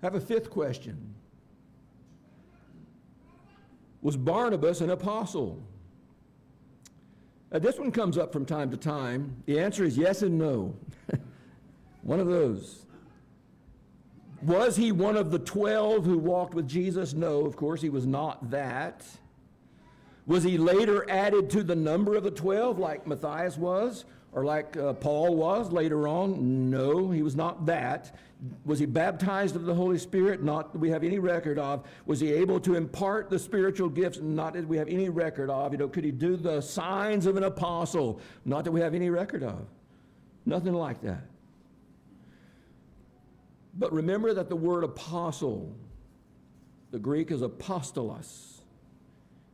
I have a fifth question. Was Barnabas an apostle? This one comes up from time to time. The answer is yes and no. One of those. Was he one of the 12 who walked with Jesus? No, of course, he was not that. Was he later added to the number of the 12 like Matthias was, or like Paul was later on? No, he was not that. Was he baptized of the Holy Spirit? Not that we have any record of. Was he able to impart the spiritual gifts? Not that we have any record of. Could he do the signs of an apostle? Not that we have any record of. Nothing like that. But remember that the word apostle, the Greek is apostolos.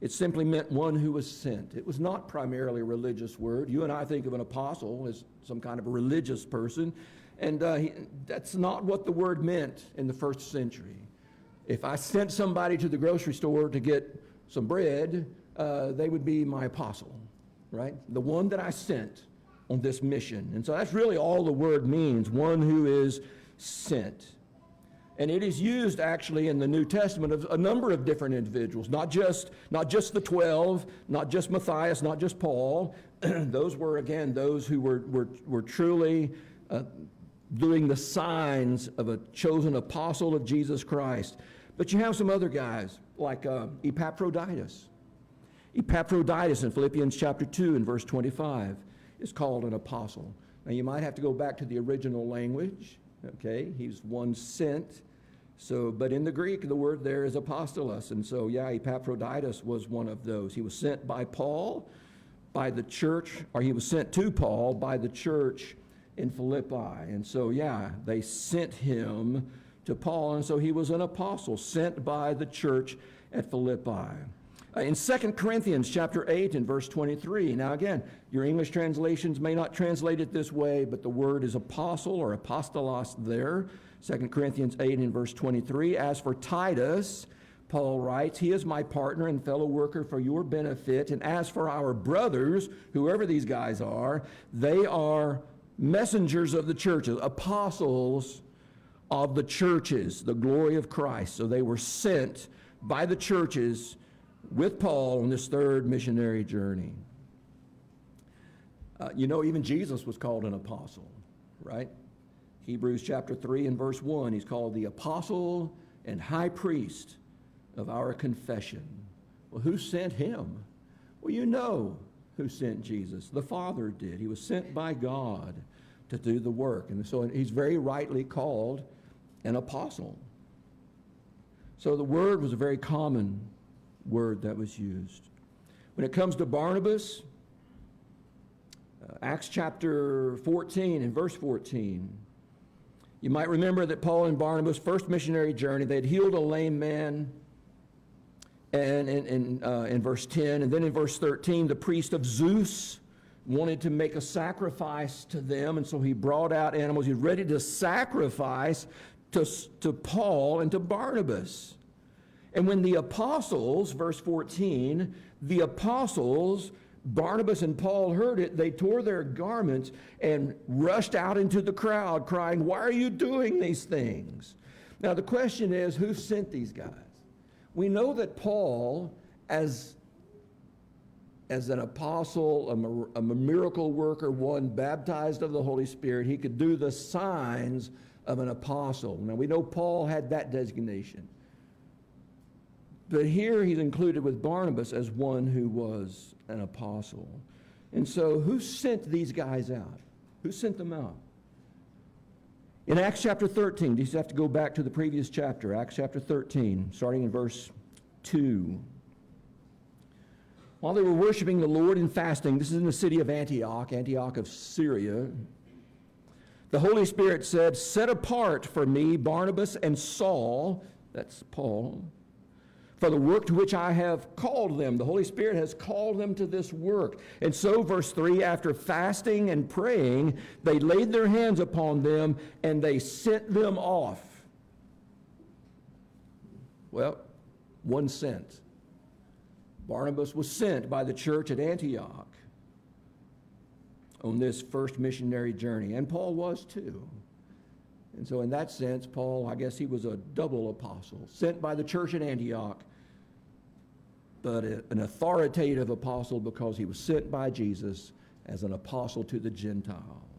It simply meant one who was sent. It was not primarily a religious word. You and I think of an apostle as some kind of a religious person, and that's not what the word meant in the first century. If I sent somebody to the grocery store to get some bread, they would be my apostle, right? The one that I sent on this mission. And so that's really all the word means, one who is sent. And it is used actually in the New Testament of a number of different individuals, not just the 12, not just Matthias, not just Paul. Those were, again, those who were truly doing the signs of a chosen apostle of Jesus Christ. But you have some other guys like Epaphroditus. Epaphroditus in Philippians chapter 2 and verse 25 is called an apostle. Now you might have to go back to the original language. Okay, he's one sent. So, but in the Greek, the word there is apostolos. And so, yeah, Epaphroditus was one of those. He was sent by Paul, by the church, or he was sent to Paul by the church in Philippi. And so, yeah, they sent him to Paul. And so he was an apostle sent by the church at Philippi. In 2 Corinthians chapter 8 and verse 23, now again, your English translations may not translate it this way, but the word is apostle or apostolos there. 2 Corinthians 8 and verse 23, as for Titus, Paul writes, he is my partner and fellow worker for your benefit. And as for our brothers, whoever these guys are, they are messengers of the churches, apostles of the churches, the glory of Christ. So they were sent by the churches with Paul on this third missionary journey. Even Jesus was called an apostle, right? Hebrews chapter 3 and verse 1, he's called the apostle and high priest of our confession. Well, who sent him? Well, you know who sent Jesus. The Father did. He was sent by God to do the work. And so he's very rightly called an apostle. So the word was a very common word that was used. When it comes to Barnabas, Acts chapter 14 and verse 14, you might remember that Paul and Barnabas' first missionary journey, they had healed a lame man, and in verse 10, and then in verse 13, the priest of Zeus wanted to make a sacrifice to them, and so he brought out animals. He was ready to sacrifice to Paul and to Barnabas. And when the apostles, verse 14, the apostles, Barnabas and Paul heard it, they tore their garments and rushed out into the crowd crying, why are you doing these things? Now the question is, who sent these guys? We know that Paul, as an apostle, a miracle worker, one baptized of the Holy Spirit, he could do the signs of an apostle. Now we know Paul had that designation. But here he's included with Barnabas as one who was an apostle. And so who sent these guys out? Who sent them out? In Acts chapter 13, you just have to go back to the previous chapter, Acts chapter 13, starting in verse 2. While they were worshiping the Lord and fasting, this is in the city of Antioch of Syria, the Holy Spirit said, set apart for me Barnabas and Saul, that's Paul, for the work to which I have called them. The Holy Spirit has called them to this work. And so, verse 3, after fasting and praying, they laid their hands upon them and they sent them off. Well, one sent. Barnabas was sent by the church at Antioch on this first missionary journey, and Paul was too. And so in that sense, Paul, I guess he was a double apostle, sent by the church in Antioch, but an authoritative apostle because he was sent by Jesus as an apostle to the Gentiles.